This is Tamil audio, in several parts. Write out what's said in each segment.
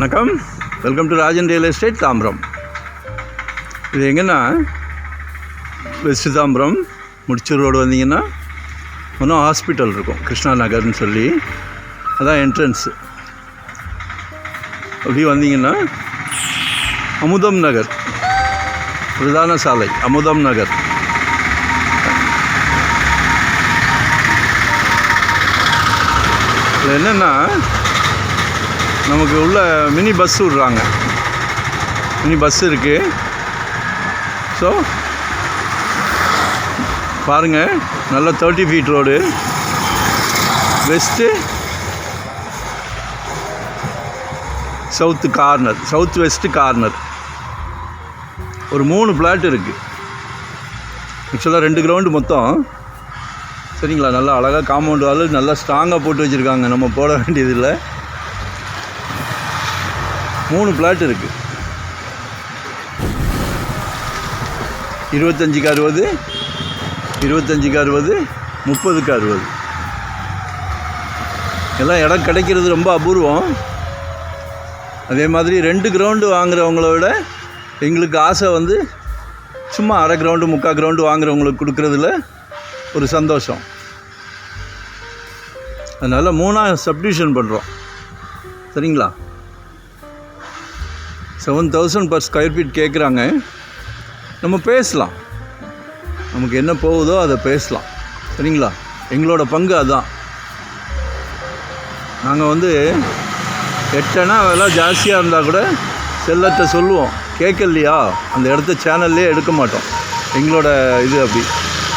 வணக்கம், welcome to Rajan real estate Tambaram. இது எங்கன்னா வெஸ்ட் தாம்பரம் முடிச்சூர் ரோடு வந்தீங்கன்னா ஒன்றும் ஹாஸ்பிட்டல் இருக்கும், கிருஷ்ணா நகர்னு சொல்லி, அதான் என்ட்ரன்ஸு. அப்படி வந்தீங்கன்னா அமுதம் நகர், பிரதான சாலை அமுதம் நகர். இதில் என்னென்னா நமக்கு உள்ள மினி பஸ் விட்றாங்க, மினி பஸ் இருக்குது. ஸோ பாருங்கள், நல்ல 30 feet road, west south west corner. ஒரு 3 பிளாட் இருக்குது. ஆக்சுவலாக 2 கிரவுண்டு மொத்தம். சரிங்களா, நல்லா அழகாக காம்பவுண்ட் வால் நல்லா ஸ்ட்ராங்காக போட்டு வச்சுருக்காங்க, நம்ம போட வேண்டியதில்லை. 3 பிளாட் இருக்குது. 25க்கு 60, 25க்கு 60, 30க்கு 60. எல்லாம் இடம் கிடைக்கிறது ரொம்ப அபூர்வம். அதே மாதிரி 2 கிரவுண்டு வாங்குறவங்கள விட எங்களுக்கு ஆசை வந்து சும்மா அரை கிரவுண்டு 3/4 கிரவுண்டு வாங்குறவங்களுக்கு கொடுக்குறதுல ஒரு சந்தோஷம். அதனால் 3ஆக சப்டிவிஷன் பண்ணுறோம். சரிங்களா, 7,000 per ஸ்கொயர் ஃபீட் கேட்குறாங்க. நம்ம பேசலாம், நமக்கு என்ன போகுதோ அதை பேசலாம். சரிங்களா, எங்களோட பங்கு அதுதான். நாங்கள் வந்து 8 அணா விலை ஜாஸ்தியாக இருந்தால் கூட செல்லத்தை சொல்லுவோம், கேட்கலையா அந்த இடத்த சேனல்லே எடுக்க மாட்டோம். எங்களோட இது அப்படி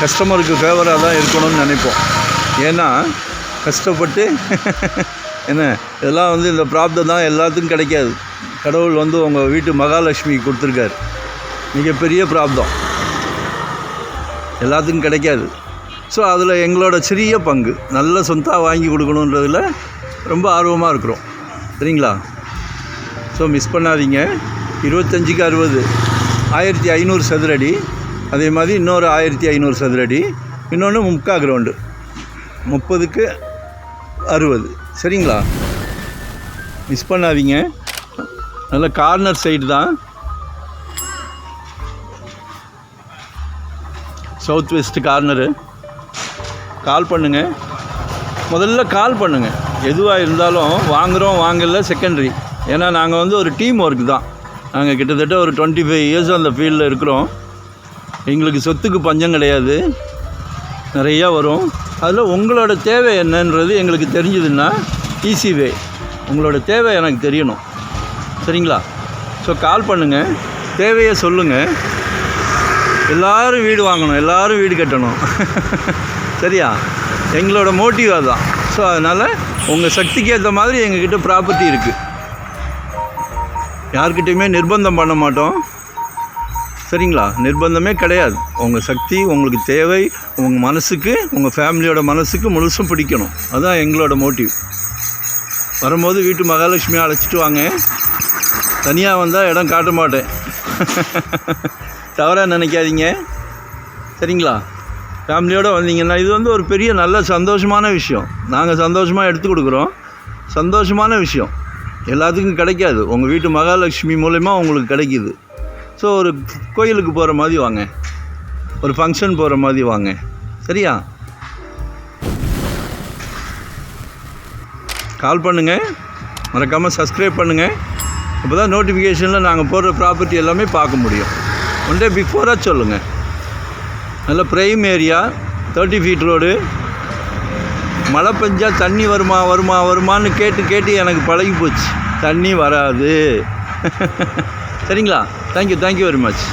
கஸ்டமருக்கு ஃபேவராக தான் இருக்கணும்னு நினைப்போம். ஏன்னா கஷ்டப்பட்டு என்ன இதெல்லாம் வந்து இந்த ப்ராப்தம் தான் எல்லாத்துக்கும் கிடைக்காது. கடவுள் வந்து உங்கள் வீட்டு மகாலட்சுமி கொடுத்துருக்காரு, மிகப்பெரிய ப்ராப்தம், எல்லாத்துக்கும் கிடைக்காது. ஸோ அதில் எங்களோட சிறிய பங்கு நல்ல சொந்தாக வாங்கி கொடுக்கணுன்றதில் ரொம்ப ஆர்வமாக இருக்கிறோம். சரிங்களா, ஸோ மிஸ் பண்ணாதீங்க. 25க்கு 60, 1500 சதுரடி. அதே மாதிரி இன்னொரு 1500 சதுரடி, இன்னொன்று 3/4 கிரவுண்டு 30க்கு 60. சரிங்களா, மிஸ் பண்ணாதீங்க. நல்ல கார்னர் சைடு தான், சவுத் வெஸ்ட் கார்னரு. கால் பண்ணுங்கள், முதல்ல கால் பண்ணுங்கள். எதுவாக இருந்தாலும் வாங்குகிறோம் வாங்கல செகண்டரி. ஏன்னா நாங்கள் வந்து ஒரு டீம் ஒர்க் தான். நாங்கள் கிட்டத்தட்ட ஒரு 25 இயர்ஸ் அந்த ஃபீல்டில் இருக்கிறோம். எங்களுக்கு சொத்துக்கு பஞ்சம் கிடையாது, நிறையா வரும். அதில் உங்களோட தேவை என்னன்றது எங்களுக்கு தெரிஞ்சதுன்னா ஈஸி வே. உங்களோட தேவை எனக்கு தெரியணும். சரிங்களா, ஸோ கால் பண்ணுங்கள், தேவையை சொல்லுங்கள். எல்லோரும் வீடு வாங்கணும், எல்லோரும் வீடு கட்டணும். சரியா, எங்களோட மோட்டிவ் அதுதான். ஸோ அதனால் உங்கள் சக்திக்கு ஏற்ற மாதிரி எங்ககிட்ட ப்ராப்பர்ட்டி இருக்குது. யார்கிட்டையுமே நிர்பந்தம் பண்ண மாட்டோம். சரிங்களா, நிர்பந்தமே கிடையாது. உங்கள் சக்தி, உங்களுக்கு தேவை, உங்கள் மனசுக்கு, உங்கள் ஃபேமிலியோட மனசுக்கு முழுசும் பிடிக்கணும். அதுதான் எங்களோட மோட்டிவ். வரும்போது வீட்டு மகாலட்சுமியை அழைச்சிட்டு வாங்க. தனியாக வந்தால் இடம் காட்ட மாட்டேன், தவறாக நினைக்காதீங்க. சரிங்களா, ஃபேமிலியோடு வந்தீங்கன்னா இது வந்து ஒரு பெரிய நல்ல சந்தோஷமான விஷயம். நாங்கள் சந்தோஷமாக எடுத்து கொடுக்குறோம். சந்தோஷமான விஷயம் எல்லாத்துக்கும் கிடைக்காது. உங்கள் வீட்டு மகாலட்சுமி மூலமா உங்களுக்கு கிடைக்கிது. ஸோ ஒரு கோயிலுக்கு போகிற மாதிரி வாங்க, ஒரு ஃபங்க்ஷன் போகிற மாதிரி வாங்க. சரியா, கால் பண்ணுங்கள், மறக்காமல் சப்ஸ்கிரைப் பண்ணுங்கள். அப்போ தான் நோட்டிஃபிகேஷனில் நாங்கள் போடுற ப்ராப்பர்ட்டி எல்லாமே பார்க்க முடியும். ஒன் டே பிஃபோராக சொல்லுங்கள். நல்ல ப்ரைம் ஏரியா, 30 ஃபீட் ரோடு. மழை பெஞ்சால் தண்ணி வருமான்னு கேட்டு எனக்கு பழகி போச்சு. தண்ணி வராது. சரிங்களா, தேங்க்யூ வெரி மச்.